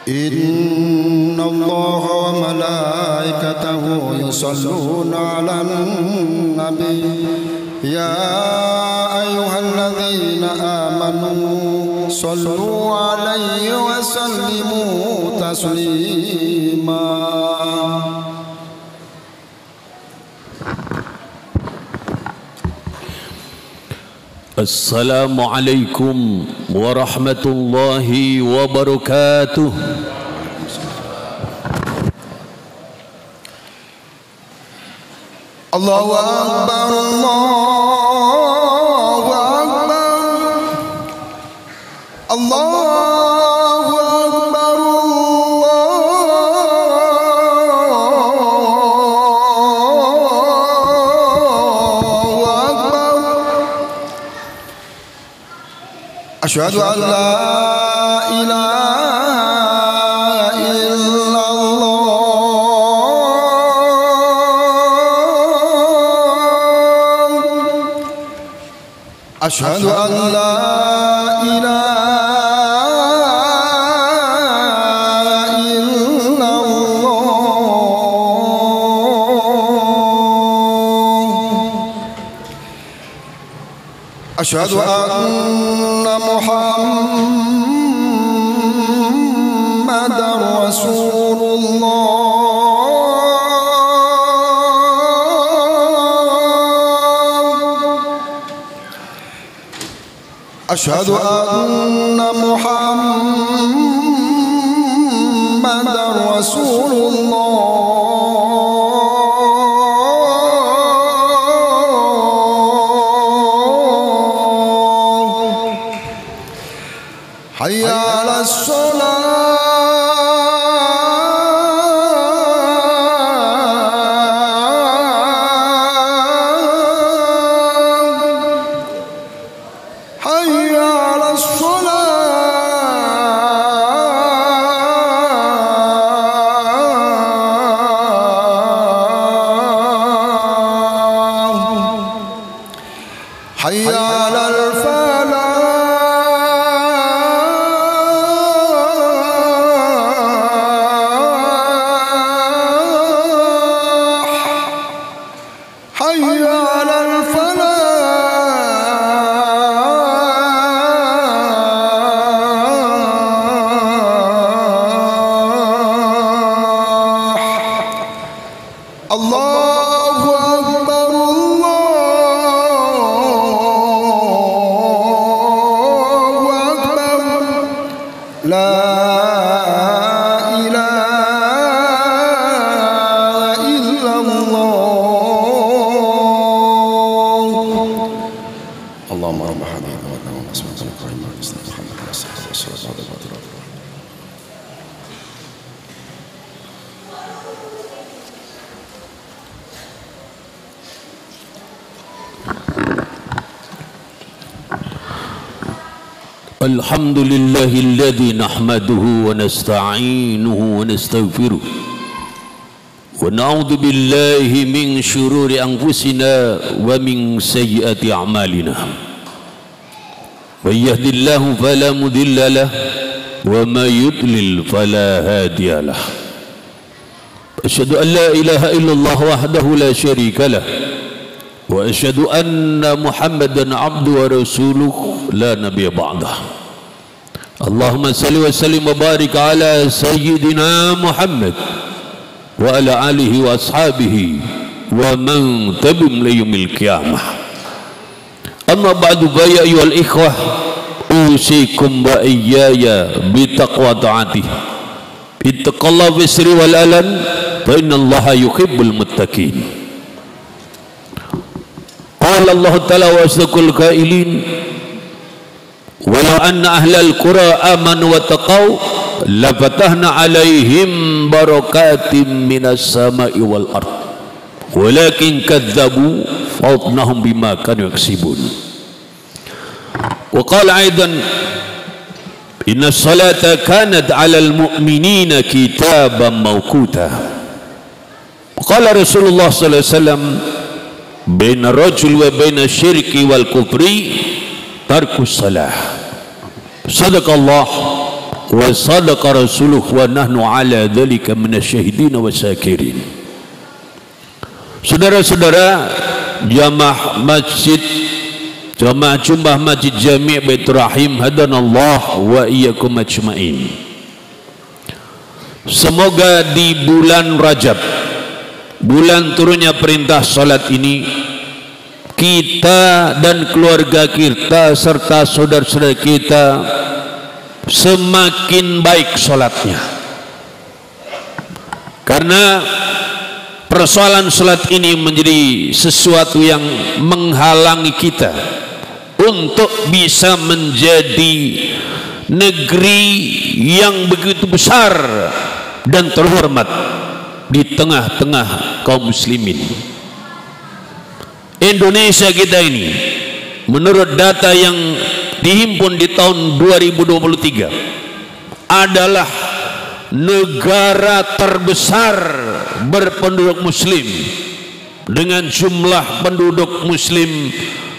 إن الله وملائكته يصلون على النبي يا أيها الذين آمنوا صلوا عليه وسلموا تسليما. Assalamualaikum warahmatullahi wabarakatuh. Allahu Akbar, Allahu Akbar, Allahu Akbar, Allahu Akbar. Asyhadu an la ilaha illallah. Asyhadu an la ilaha illallah. Asyhadu anna Muhammadar Rasulullah. Asyhadu anna Muhammadar Rasulullah. Hayya 'alas shalah. Alhamdulillahilladzi nahmaduhu wa nasta'inuhu wa nastaghfiruh wa na'udzu billahi min syururi anfusina wa min sayyiati a'malina. May yahdihillahu fala mudilla lahu wa may yudlil fala hadiya lahu. Asyhadu an la ilaha illallah wahdahu la syarika lahu wa asyhadu anna Muhammadan abduhu wa rasuluhu la nabiyya ba'dahu. Allahumma salli wa sallim wa barik ala sayyidina Muhammad wa ala alihi wa ashabihi wa man tabi'ahum li yaumil qiyamah. Amma ba'du, fa ya ayyuhal ikhwah usikum wa iyaya bi taqwa ta'atih. Ittaqullaha fi sirri wal alan fa innallaha yuhibbul muttaqin. Qala Allah ta'ala wa asdaqul qailin walau anna ahlal qura amanu wa taqaw la fatahna alaihim barakatim minas sama'i wal ard walakin kadzabu fa'atnahum bima kanu yaksibun. Wa qala aidan inna salata kanat 'alal mu'minina kitaban mawquta. Qala Rasulullah sallallahu alaihi wasallam baina rajul wa baina syirki wal kufri tarkus salah. Sadaqallah wa sadaqa rasuluh wa nahnu ala dzalika minasyahidin wa syakirin. Saudara-saudara jamaah Jumbah Masjid Jami' Baitur Rahim, hadanallah wa iyyakum ajmain. Semoga di bulan Rajab, bulan turunnya perintah salat ini, kita dan keluarga kita serta saudara-saudara kita semakin baik salatnya. Karena persoalan salat ini menjadi sesuatu yang menghalangi kita untuk bisa menjadi negeri yang begitu besar dan terhormat di tengah-tengah kaum muslimin. Indonesia kita ini menurut data yang dihimpun di tahun 2023 adalah negara terbesar berpenduduk muslim dengan jumlah penduduk muslim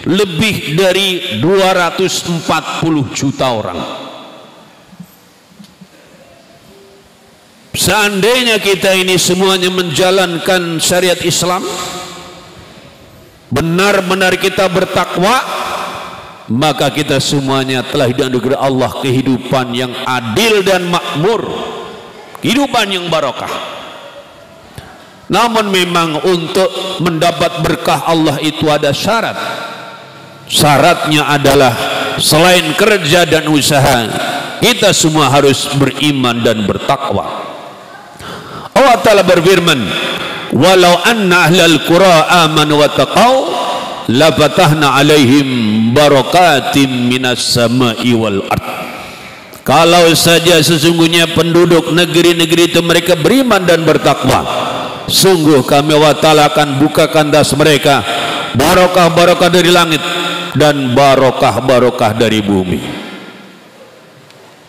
lebih dari 240 juta orang. Seandainya kita ini semuanya menjalankan syariat Islam, benar-benar kita bertakwa, maka kita semuanya telah dianugerahkan Allah kehidupan yang adil dan makmur, kehidupan yang barokah. Namun memang untuk mendapat berkah Allah itu ada syarat. Syaratnya adalah selain kerja dan usaha, kita semua harus beriman dan bertakwa. Allah Ta'ala berfirman, walau anna ahlal qura amanu wa taqaw la fatahna alaihim barakatim minas sama'i wal ard. Kalau saja sesungguhnya penduduk negeri-negeri itu mereka beriman dan bertakwa, sungguh kami Allah Ta'ala akan bukakan atas mereka barokah-barokah dari langit dan barokah-barokah dari bumi.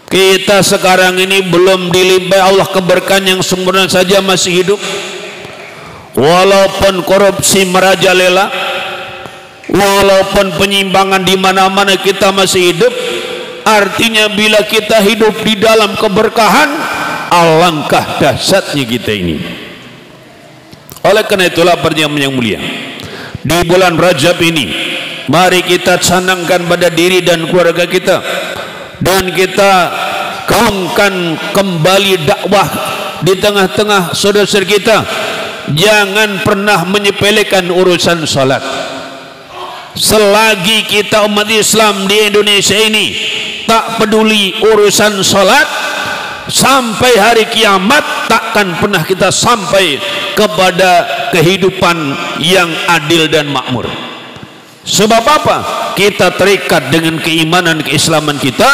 Kita sekarang ini belum dilimpahi Allah keberkahan yang sempurna saja masih hidup, walaupun korupsi merajalela, walaupun penyimpangan di mana-mana kita masih hidup. Artinya bila kita hidup di dalam keberkahan, alangkah dahsyatnya kita ini. Oleh karena itulah perjamuan yang mulia di bulan Rajab ini, mari kita canangkan pada diri dan keluarga kita, dan kita gaungkan kembali dakwah di tengah-tengah saudara-saudara kita. Jangan pernah menyepelekan urusan salat. Selagi kita umat Islam di Indonesia ini tak peduli urusan salat, sampai hari kiamat takkan pernah kita sampai kepada kehidupan yang adil dan makmur. Sebab apa? Kita terikat dengan keimanan keislaman kita.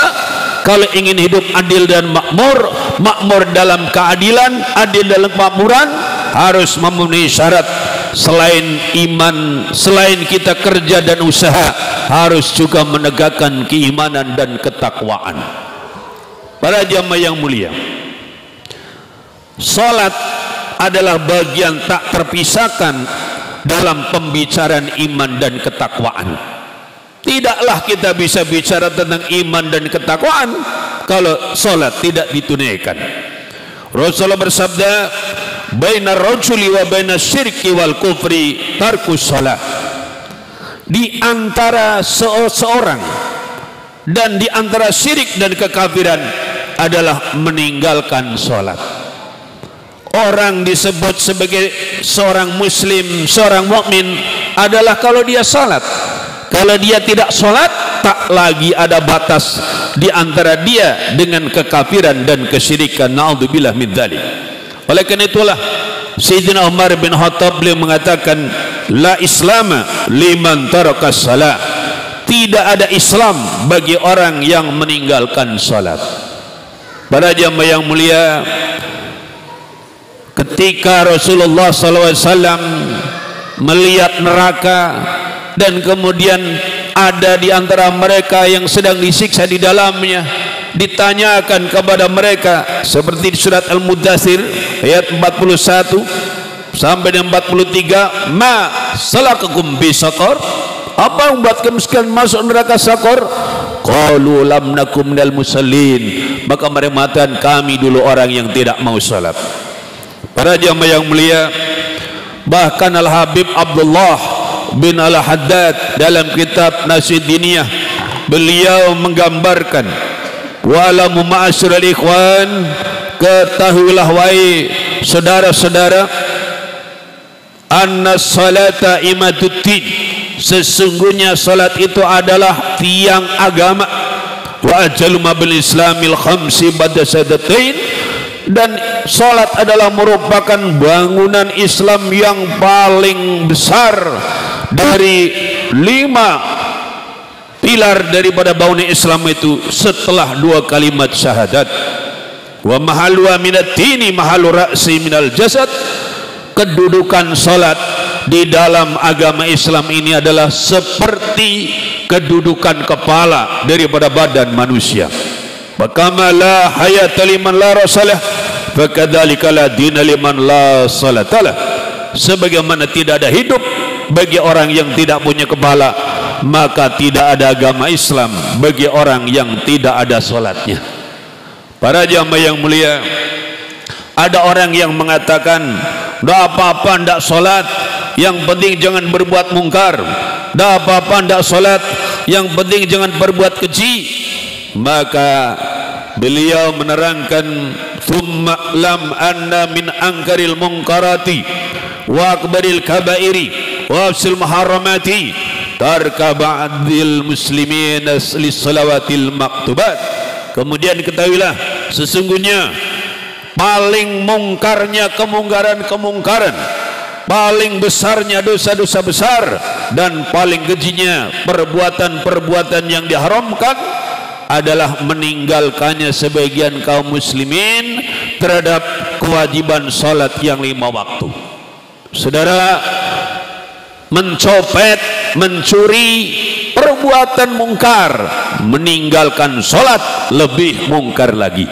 Kalau ingin hidup adil dan makmur, makmur dalam keadilan, adil dalam kemakmuran, harus memenuhi syarat. Selain iman, selain kita kerja dan usaha, harus juga menegakkan keimanan dan ketakwaan. Para jamaah yang mulia, salat adalah bagian tak terpisahkan dalam pembicaraan iman dan ketakwaan. Tidaklah kita bisa bicara tentang iman dan ketakwaan kalau salat tidak ditunaikan. Rasulullah bersabda, bainar rajuli wa bainas syirki wal kufri tarkus salat. Di antara seorang dan di antara syirik dan kekafiran adalah meninggalkan salat. Orang disebut sebagai seorang muslim, seorang mukmin adalah kalau dia salat. Kalau dia tidak salat, tak lagi ada batas di antara dia dengan kekafiran dan kesyirikan. Na'udzubillah min dzalik. Oleh karena itulah Sayyidina Umar bin Khattab beliau mengatakan, la islama liman taraka salat. Tidak ada Islam bagi orang yang meninggalkan salat. Para jamaah yang mulia, ketika Rasulullah SAW melihat neraka dan kemudian ada di antara mereka yang sedang disiksa di dalamnya, ditanyakan kepada mereka seperti di surat Al-Muddatsir ayat 41 sampai dengan 43, ma salakakum bi saqar, apa yang membuat kamu sekalian masuk neraka Saqar? Qalu lam nakum minal musallin, maka mereka mengatakan kami dulu orang yang tidak mau salat. Para jamaah yang mulia, bahkan Al-Habib Abdullah bin Al-Haddad dalam kitab Nasyid Diniyah, beliau menggambarkan, wa'lamu ma'asyiral ikhwan, ketahuilah wahai saudara-saudara, anna salata imaduddin, sesungguhnya salat itu adalah tiang agama, wa ajalu ma bil islamil khamsi ba'da syahadatain, dan salat adalah merupakan bangunan Islam yang paling besar dari 5 pilar daripada bangunan Islam itu setelah 2 kalimat syahadat. Wa mahalluha minad dini mahallu ra'si minal jasad, kedudukan salat di dalam agama Islam ini adalah seperti kedudukan kepala daripada badan manusia. Fakama la hayata liman la rasalah, fakadzalika la dina liman la salatalah. Sebagaimana tidak ada hidup bagi orang yang tidak punya kepala, maka tidak ada agama Islam bagi orang yang tidak ada salatnya. Para jamaah yang mulia, ada orang yang mengatakan, "Enggak apa-apa ndak salat, yang penting jangan berbuat mungkar. Enggak apa-apa ndak salat, yang penting jangan berbuat keji." Maka beliau menerangkan, "Tsumma lam anna min angkaril munkarati wa akbaril kabairi wa afsil muharramati tarka ba'dil muslimin lis salawatil maktubat." Kemudian ketahuilah, sesungguhnya paling mungkarnya kemungkaran-kemungkaran, paling besarnya dosa-dosa besar, dan paling kejinya perbuatan-perbuatan yang diharamkan adalah meninggalkannya sebagian kaum muslimin terhadap kewajiban salat yang 5 waktu. Saudara, mencopet, mencuri, perbuatan mungkar, meninggalkan salat lebih mungkar lagi.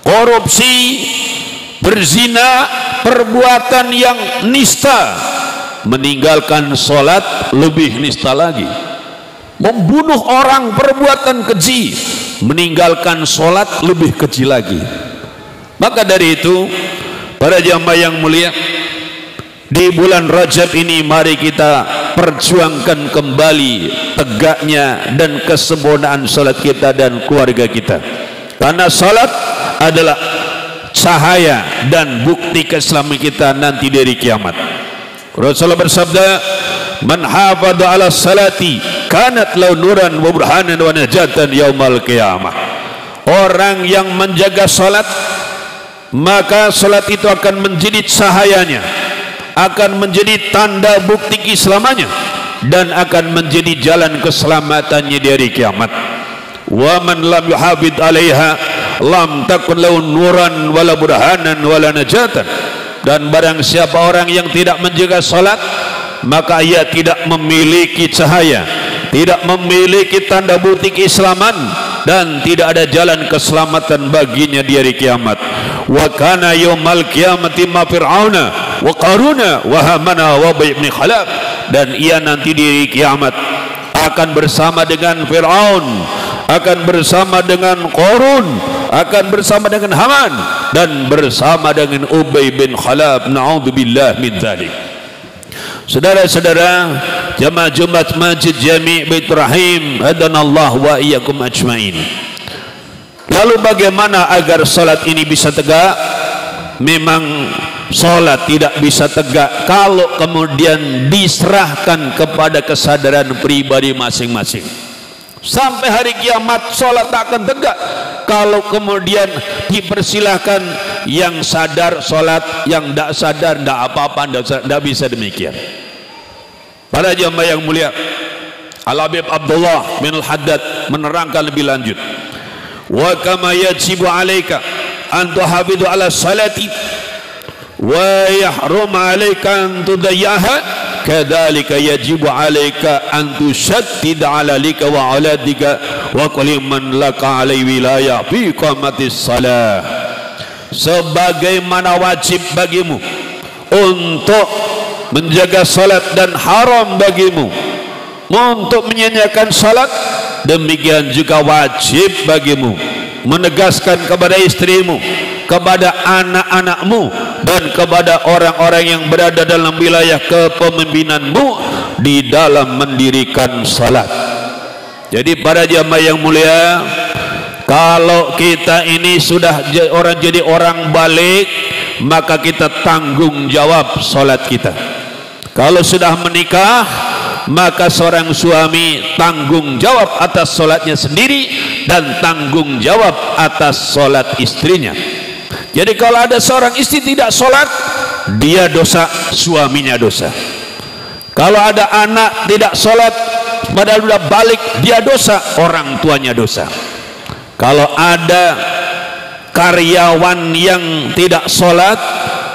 Korupsi, berzina, perbuatan yang nista, meninggalkan salat lebih nista lagi. Membunuh orang, perbuatan keji, meninggalkan salat lebih keji lagi. Maka dari itu, para jamaah yang mulia, di bulan Rajab ini mari kita perjuangkan kembali tegaknya dan kesempurnaan salat kita dan keluarga kita. Karena salat adalah cahaya dan bukti keislaman kita nanti dari kiamat. Rasulullah bersabda, "Man hafadha 'ala salati kanat lahu nuran wa burhanan wa najatan yaumal qiyamah." Orang yang menjaga salat, maka salat itu akan menjadi cahayanya, akan menjadi tanda bukti keislamannya, dan akan menjadi jalan keselamatannya di hari kiamat. Wa man lam yuhafid 'alaiha lam takun lahu nuran wala burhanan wala najatan. Dan barang siapa orang yang tidak menjaga salat, maka ia tidak memiliki cahaya, tidak memiliki tanda bukti keislaman, dan tidak ada jalan keselamatan baginya di hari kiamat. Wa kana yaumal qiyamati ma fir'auna wa qaruna wa hamana wa ubay bin khalaf. Dan ia nanti di hari kiamat akan bersama dengan Fir'aun, akan bersama dengan Qarun, akan bersama dengan Haman, dan bersama dengan Ubay bin Khalaf. Na'udzubillah min dzalik. Saudara-saudara jamaah Jumat Masjid Jami' Baitur Rahim, hadanallah wa iyyakum ajmain. Lalu bagaimana agar salat ini bisa tegak? Memang salat tidak bisa tegak kalau kemudian diserahkan kepada kesadaran pribadi masing-masing. Sampai hari kiamat salat tak akan tegak kalau kemudian dipersilahkan yang sadar salat, yang tidak sadar tidak apa-apa, tidak bisa demikian. Para jamaah yang mulia, Al-Habib Abdullah bin Al-Haddad menerangkan lebih lanjut, wa kama yajibu alaika an tuhafidhu ala salati wa yahrum alaika an tudayyaha, kadzalika yajibu alaika an tushaddid ala lika wa aladika wa qul man laka alai wilayah fi qamatis salah. Sebagaimana wajib bagimu untuk menjaga salat dan haram bagimu untuk menyanyiakan salat, demikian juga wajib bagimu menegaskan kepada istrimu, kepada anak-anakmu, dan kepada orang-orang yang berada dalam wilayah kepemimpinanmu di dalam mendirikan salat. Jadi para jamaah yang mulia, kalau kita ini sudah jadi orang balik, maka kita tanggung jawab salat kita. Kalau sudah menikah, maka seorang suami tanggung jawab atas salatnya sendiri dan tanggung jawab atas salat istrinya. Jadi kalau ada seorang istri tidak salat, dia dosa, suaminya dosa. Kalau ada anak tidak salat padahal sudah balik, dia dosa, orang tuanya dosa. Kalau ada karyawan yang tidak salat,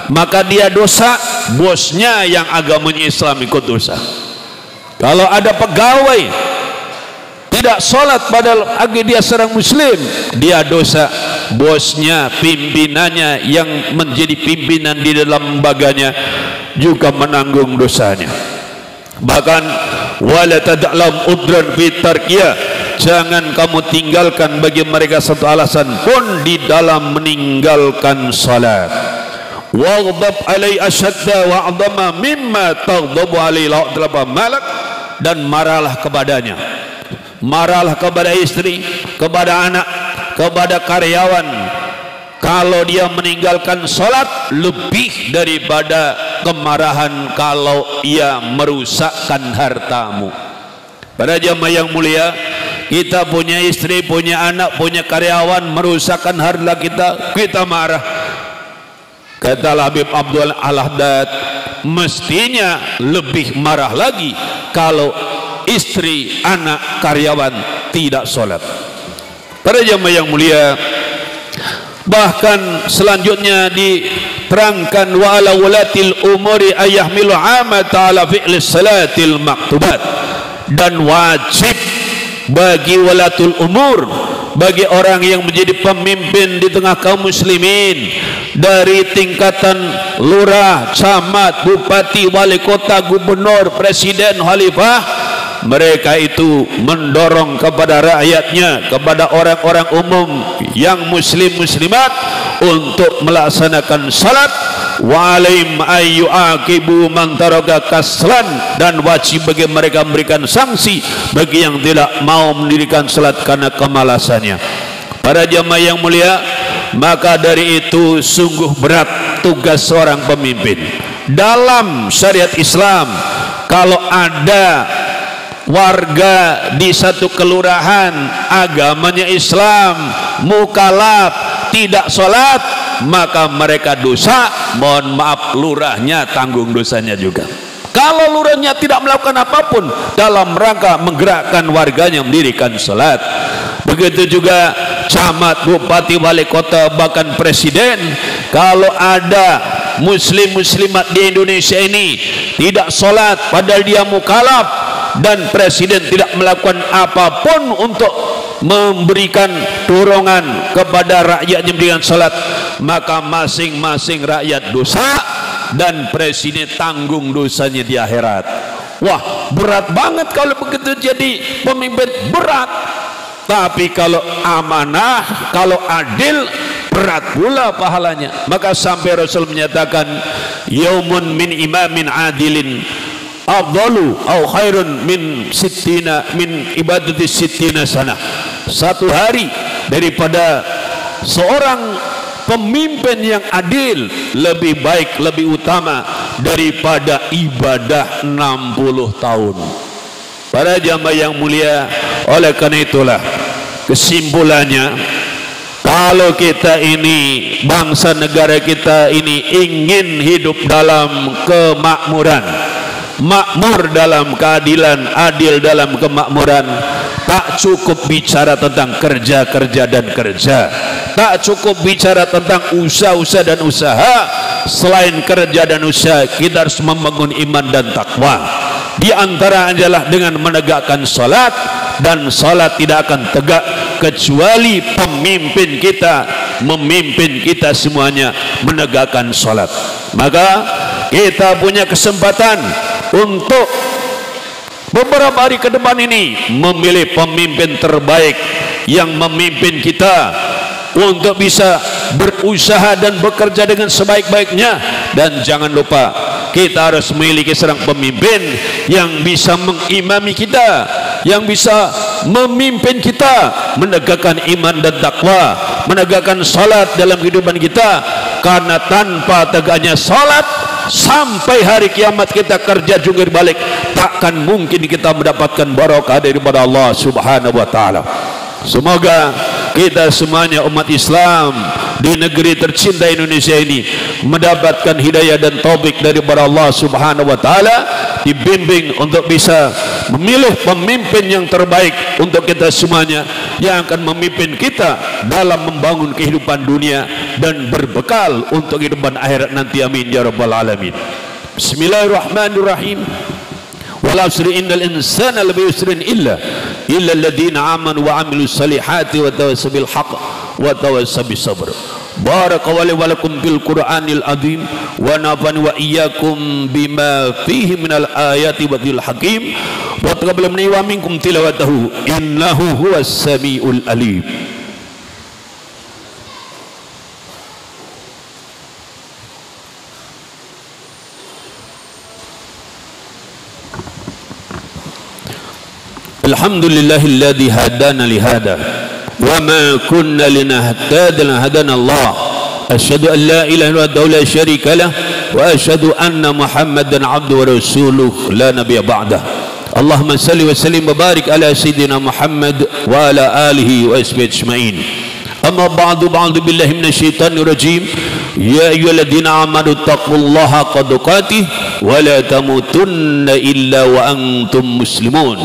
maka dia dosa, bosnya yang agamanya Islam ikut dosa. Kalau ada pegawai tidak sholat padahal dia seorang muslim, dia dosa, bosnya, pimpinannya yang menjadi pimpinan di dalam lembaganya juga menanggung dosanya. Bahkan wala tad'lam udran fi tarkiyah, jangan kamu tinggalkan bagi mereka satu alasan pun di dalam meninggalkan salat. Waghdab alai ashadda wa'dama mimma taghdabu alai la'dlaba malak, dan marahlah kepadanya, marahlah kepada istri, kepada anak, kepada karyawan kalau dia meninggalkan salat lebih daripada kemarahan kalau ia merusakkan hartamu. Para jamaah yang mulia, kita punya istri, punya anak, punya karyawan merusakkan harta kita, kita marah. Kata Habib Abdul Al-Haddad, mestinya lebih marah lagi kalau istri, anak, karyawan tidak sholat. Para jamaah yang mulia, bahkan selanjutnya diterangkan wa ala walatil umuri ayahmilu amata ala fi'li salatil maktubat, dan wajib bagi walatul umur, bagi orang yang menjadi pemimpin di tengah kaum muslimin, dari tingkatan lurah, camat, bupati, wali kota, gubernur, presiden, khalifah, mereka itu mendorong kepada rakyatnya, kepada orang-orang umum yang muslim muslimat untuk melaksanakan salat. Wa alaihim ayyuaqibu man taraka kaslan, dan wajib bagi mereka memberikan sanksi bagi yang tidak mau mendirikan salat karena kemalasannya. Para jamaah yang mulia, maka dari itu sungguh berat tugas seorang pemimpin dalam syariat Islam. Kalau ada warga di satu kelurahan agamanya Islam, mukalaf, tidak sholat, maka mereka dosa. Mohon maaf, lurahnya tanggung dosanya juga. Kalau lurahnya tidak melakukan apapun dalam rangka menggerakkan warganya mendirikan sholat. Begitu juga camat, bupati, wali kota, bahkan presiden. Kalau ada muslim muslimat di Indonesia ini tidak sholat padahal dia mukalaf, dan presiden tidak melakukan apapun untuk memberikan dorongan kepada rakyatnya memberikan sholat, maka masing-masing rakyat dosa dan presiden tanggung dosanya di akhirat. Wah, berat banget kalau begitu jadi pemimpin, berat. Tapi kalau amanah, kalau adil, berat pula pahalanya. Maka sampai Rasul menyatakan, yaumun min imamin adilin afdalu au khairun min sittina min ibadati sittina sana. Satu hari daripada seorang pemimpin yang adil lebih baik, lebih utama daripada ibadah 60 tahun. Para jamaah yang mulia, oleh karena itulah kesimpulannya, kalau kita ini, bangsa negara kita ini ingin hidup dalam kemakmuran, makmur dalam keadilan, adil dalam kemakmuran, tak cukup bicara tentang kerja dan kerja, tak cukup bicara tentang usaha dan usaha. Selain kerja dan usaha, kita harus membangun iman dan takwa. Di antara adalah dengan menegakkan salat, dan salat tidak akan tegak kecuali pemimpin kita memimpin kita semuanya menegakkan salat. Maka kita punya kesempatan untuk beberapa hari ke depan ini memilih pemimpin terbaik yang memimpin kita untuk bisa berusaha dan bekerja dengan sebaik-baiknya. Dan jangan lupa kita harus memiliki seorang pemimpin yang bisa mengimami kita, yang bisa memimpin kita menegakkan iman dan takwa, menegakkan salat dalam kehidupan kita. Karena tanpa tegaknya salat sampai hari kiamat kita kerja jungkir balik, takkan mungkin kita mendapatkan barokah daripada Allah Subhanahu wa taala. Semoga kita semuanya umat Islam di negeri tercinta Indonesia ini mendapatkan hidayah dan taufik daripada Allah Subhanahu wa taala, dibimbing untuk bisa memilih pemimpin yang terbaik untuk kita semuanya, yang akan memimpin kita dalam membangun kehidupan dunia dan berbekal untuk kehidupan akhirat nanti. Amin ya rabbal alamin. Bismillahirrahmanirrahim. Wal asri innal insana lafi khusrin illa alladziina aamanu wa 'amilus salihati wa tawassaw bil haqq wa tawassaw bis sabr. Barakallahu wa lakum bil Qur'anil azim wa nafa'ani wa iyyakum bima fihi minal ayati wa dzil hakim wa taqabbal minni wa minkum tilawatahu innahu huwas samiul alim. Alhamdulillahilladzi hadana li hada wa ma kunna linahtadiya lawla hadana Allah. Asyhadu an la ilaha illallah la syarika lah wa asyhadu anna Muhammadan abduhu wa rasuluh la nabiyya ba'dah. Allahumma salli wa sallim wa barik ala sayyidina Muhammad wa ala alihi wa sahbihi ajma'in. Amma ba'du billahi minasyaitonir rajim. Ya ayyuhalladzina amanu taqullaha haqqa tuqatih wa la tamutunna illa wa antum muslimun.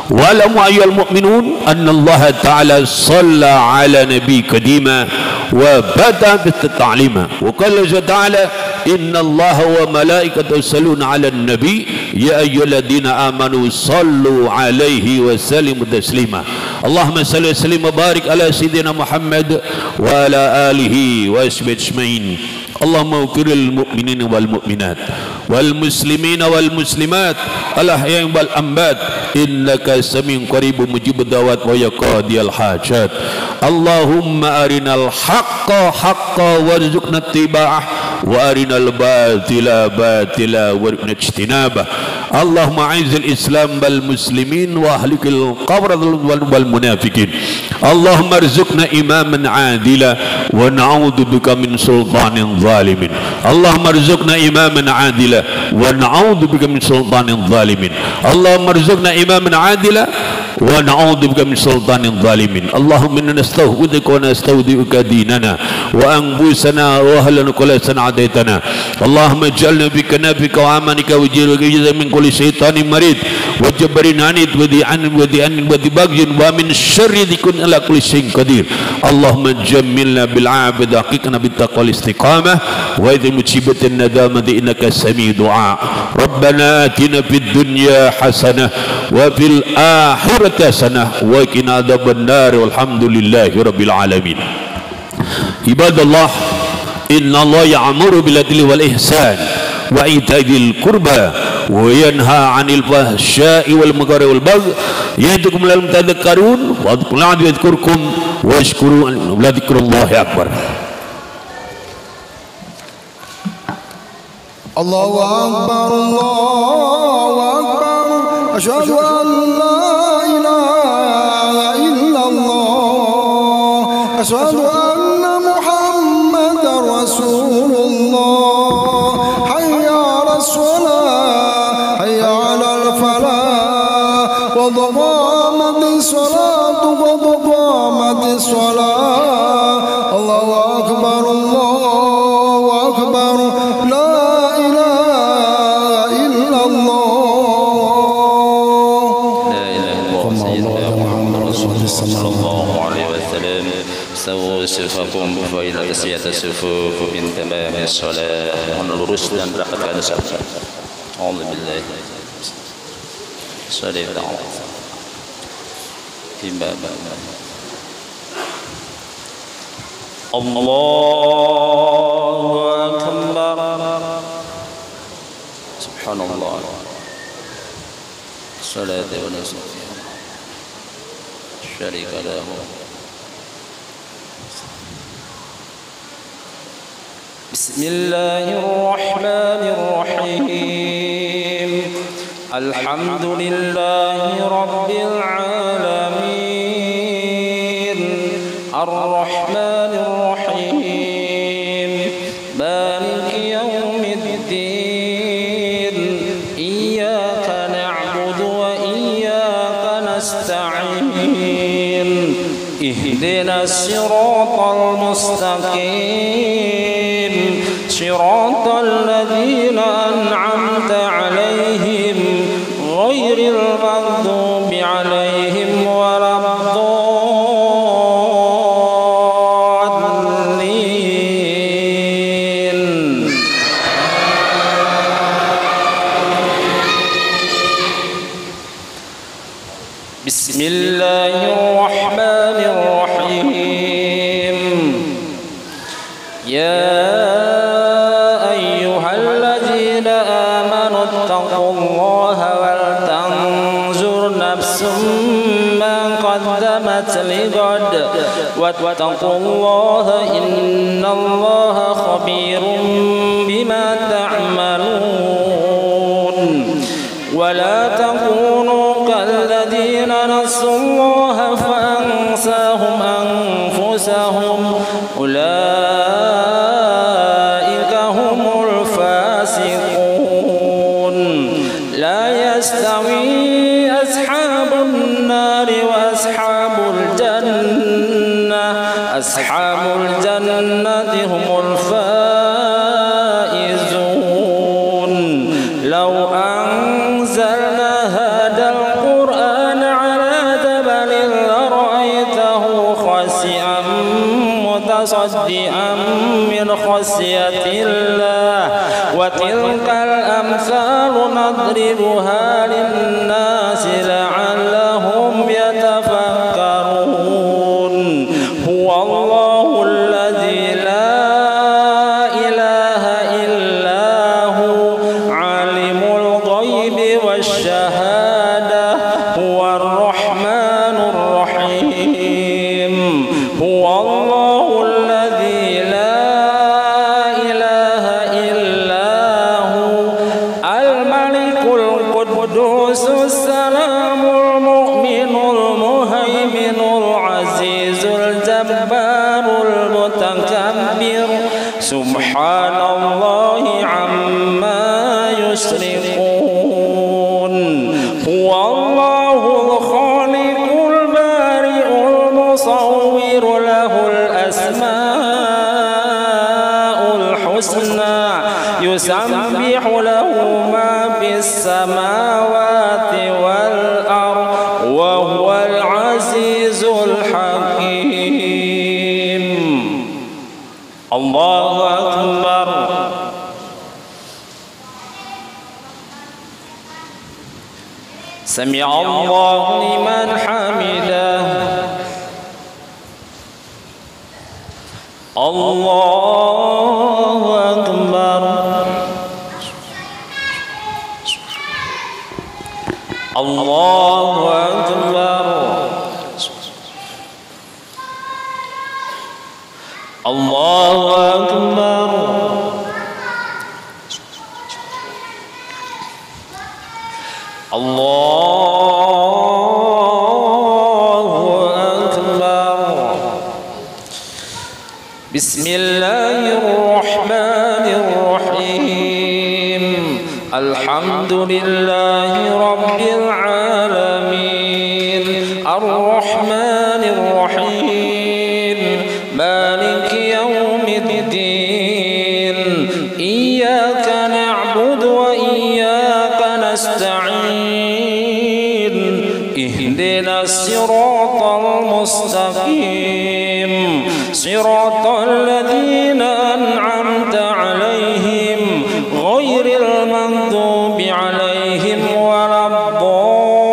Wa'lamu ayyuhal mu'minun anna Allah ta'ala shalla ala nabi kadima wa bada bitata'lima wa qala ta'ala inna Allah wa malaikatahu yusalluna ala nabi ya ayyuhalladzina amanu sallu alaihi wa sallimu taslima. Allahumma salli wa sallim wa barik ala sayyidina Muhammad wa ala alihi wa sahbihi ajma'in. Allahumma ighfirlil mu'minina wal mu'minat wal muslimina wal muslimat al ahya'i wal amwat innaka samiun qaribun mujibud da'wat wa ya qadiyal hajat. Allahumma arinal haqqa haqqan warzuqna ittiba'ah wa arinal batila batila warzuqna ijtinabah. Allahumma a'izzil islam wal muslimin wa ahlikil kufra wal munafiqin. Allahumma arzuqna imaman adila wa na'udzu bika min sultanin zalimin. Allahumma arzuqna imaman adila wa na'udzu bika min sultanin zalimin. Allahumma arzuqna imaman adila wa na'udzu bika min sultanin zalimin. Allahumma inna nastaghfiruka wa nastawdi'uka dinana wa anfusana wa ahlan kullana adaitana. Allahumma ij'alna fi kanafika wa amanika wa jirka min kulli syaitanir marid wa jabbarin anid wa di'an wa di'an wa dibaghin wa min syarri dzikrin ala kulli syai'in qadir. Allahumma jammilna bil 'abd haqiqna bit taqwal istiqamah wa idh musibatin nadamati innaka sami'ud du'a. Rabbana atina fid dunya hasanah wa fil akhirati hasanah wa qina adzabannar walhamdulillahi rabbil alamin. Ibadallah, inna Allah ya'muru bil adli wal ihsan wa ita'il qurba wa yanha 'anil fahsya'i wal munkari wal baghi ya'idukum la'allakum tadhakkarun wa adhkurullaha yadhkurkum washkuru la dzikrullahi akbar. Allahu akbar, Allahu akbar. Asyhadu an la ilaha illallah. Asyhadu anna Muhammadar Rasulullah. Hayya 'alas shalah, hayya 'alal falah. Qad qamatis salatu, qad qamatis salah. Allahu akbar, Allahu akbar. La صفوفكم فإن تسوية الصفوف من تمام الصلاة والرشد dan rapatkan saf. Alhamdulillah. Sallallahu Allahu akbar. Subhanallah. Salatu wa salam. Syarika lahu بسم الله الرحمن الرحيم الحمد لله رب العالمين الرحمن الرحيم مالك يوم الدين إياك نعبد وإياك نستعين اهدنا الصراط المستقيم صراط الذين أنعمت عليهم غير المغضوب عليهم ولا الضالين. بسم الله الرحمن الرحيم يا اتقوا الله ولتنظر نفس ما قدمت لغد واتقوا الله إن الله خبير بما تعملون ولا تكونوا كالذين نسوا الله فأنساهم أنفسهم أولئك هم الفاسقون لا يستوي أصحاب النار وأصحاب الجنة أصحاب الجنة هم الفائزون لو أنزلنا هذا القرآن على جبل لرأيته خاشعا متصدعا من خشية الله وتلك الأمثال نضربها للناس لعلهم يتفكرون هو الله الذي لا إله إلا هو عالم الغيب والشهادة هو الرحمن الرحيم هو الله الذي لا السلام المؤمن المهيمن العزيز الجبار المتكبر سبحان الله عما يشركون هو الله الخالق البارئ المصور له الأسماء الحسنى يسبح له ما في السماوات والأرض وهو العزيز الحكيم. الله أكبر. سمع الله لمن حمده. الله أكبر. الله أكبر. الله أكبر. الله أكبر. بسم الله الرحمن الرحيم الحمد لله رب العالمين الرحمن الرحيم مالك يوم الدين إياك نعبد وإياك نستعين اهدنا الصراط المستقيم صراط الذين أنعمت عليهم غير المغضوب عليهم ولا الضالين.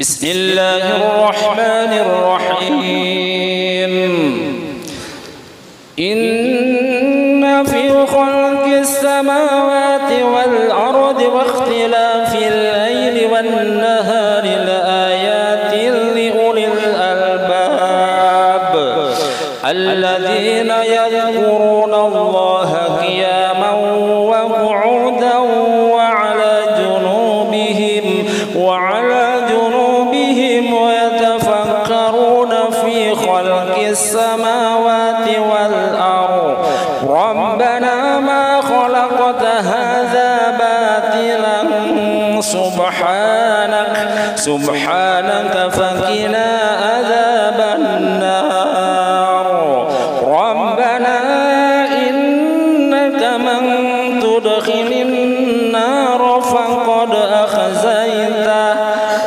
بسم الله الرحمن الرحيم إن خلق السماوات والأرض واختلاف الليل والنهار لآيات لأولي الألباب الذين يذكرون الله قياما وقعودا وعلى جنوبهم ويتفكرون في خلق السماوات والأرض ربنا ما خلقت هذا باطلا سبحانك فقنا عذاب النار ربنا إنك من تدخل النار فقد أخزيته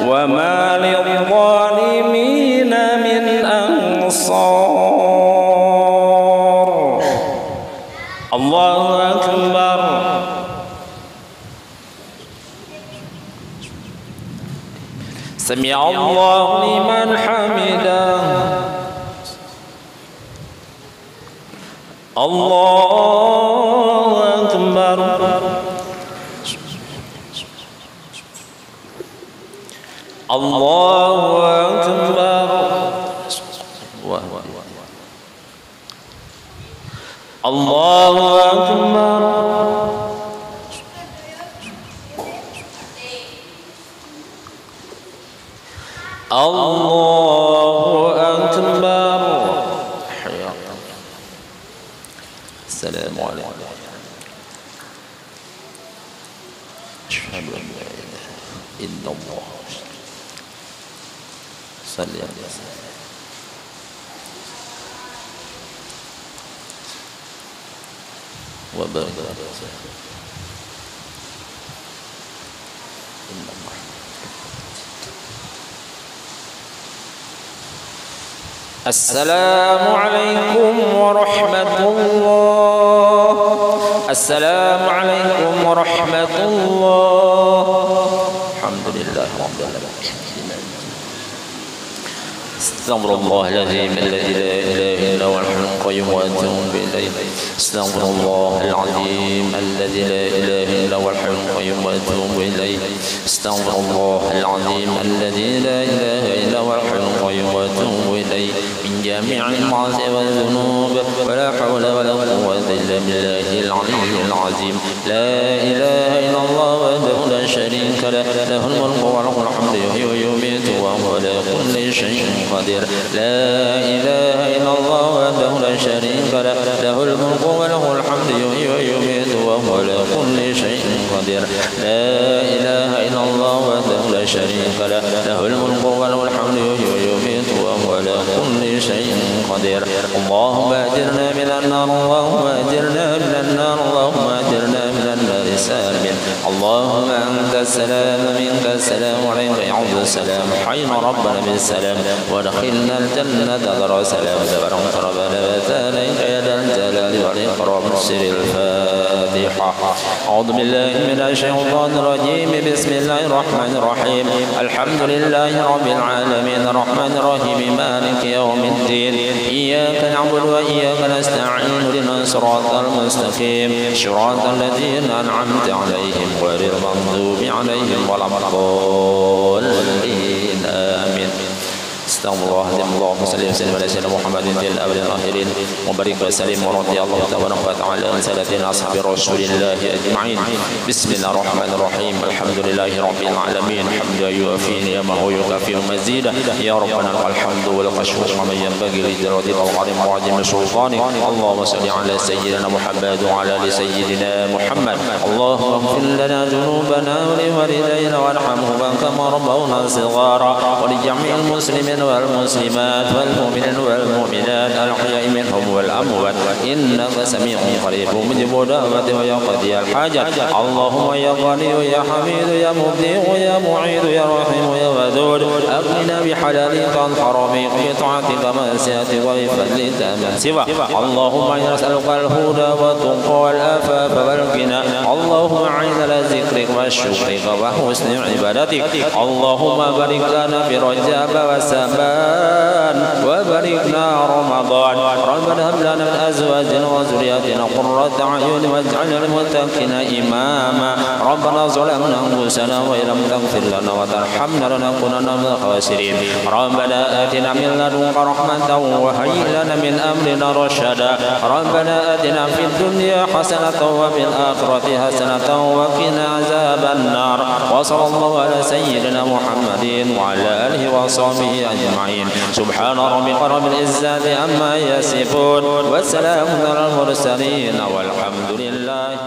وما للظالمين من أنصار. الله أكبر. سمع الله لمن حمده. الله أكبر. الله أكبر. الله أكبر. الله أكبر. السلام عليكم. أشهد أن لا إله إلا الله. صل على سيدنا وبارك على سيدنا السلام عليكم ورحمة الله. السلام عليكم ورحمة الله. الحمد لله رب العالمين. استغفر الله العظيم الذي لا اله الا هو الحي القيوم واتوب اليه. استغفر الله العظيم الذي لا اله الا هو الحي القيوم واتوب اليه. استغفر الله العظيم الذي لا اله الا هو الحي القيوم واتوب اليه من جميع المعاصي والذنوب ولا حول ولا قوة الا بالله العلي العظيم. لا اله الا الله وحده لا شريك له له الملك وله الحمد يحيي ويميت وهو على كل شيء قدير. لا إله إلا الله وحده لا شريك له له الملك وله الحمد يحيي ويميت وهو على كل شيء قدير. لا إله إلا الله وحده لا شريك له له الملك وله الحمد يحيي ويميت وهو على كل شيء قدير. اللهم أجرنا من النار اللهم أجرنا من النار اللهم أجرنا من النار سالمين. اللهم أنت السلام منك السلام عليك يعود السلام حين ربنا بالسلام ودخلنا الجنة دار سلام تبارك ربنا وتعالى يا ذا الجلال والإكرام. سر الفاتحة. أعوذ بالله من الشيطان الرجيم. بسم الله الرحمن الرحيم. الحمد لله رب العالمين الرحمن الرحيم مالك يوم الدين. إياك نعبد وإياك نستعين اهدنا الصراط المستقيم صراط الذين أنعمت عليهم غير المغضوب عليهم ولا الضالين. آمين. استغفر الله العظيم. اللهم صل وسلم على سيدنا محمد في الأولين والآخرين وبارك وسلم ورضي الله تبارك وتعالى عن سادتنا أصحاب رسول الله أجمعين. بسم الله الرحمن الرحيم. الحمد لله رب العالمين حمدا يوافي نعمه ويكافئ مزيدا. يا ربنا لك الحمد ولك الشكر ومن ينبغي لجلال العظيم وعظيم سلطانه. اللهم صل على سيدنا محمد وعلى آل سيدنا محمد. اللهم اغفر لنا ذنوبنا ولوالدينا وارحمهما كما ربونا صغارا ولجميع المسلمين والمسلمات والمؤمنين والمؤمنات الأحياء منهم والأموات إنك سميع قريب مجيب دعوة ويقضي الحاجات. اللهم يا غني يا حميد يا مبدئ يا معيد يا رحيم يا ودود أغننا بحلالك عن حرامك بطاعتك معصيتك وبفضلك من سوى. اللهم إنا نسألك الهدى والتقى والعفاف والغنى. اللهم أعنا على ذكرك وشكرك وحسن عبادتك. اللهم بارك لنا في رجب وسام شعبان وبلغنا رمضان ربنا هب لنا من أزواجنا وذرياتنا قرة أعين واجعلنا للمتقين إماما ربنا ظلمنا أنفسنا وإن لم تغفر لنا وترحمنا لنكونن من الخاسرين ربنا آتنا من لدنك رحمة وهيئ لنا من أمرنا رشدا ربنا آتنا في الدنيا حسنة وفي الآخرة حسنة وقنا عذاب النار وصلى الله على سيدنا محمد وعلى آله وصحبه أجمعين سبحان ربك رب العزة عما يصفون والسلام على المرسلين والحمد لله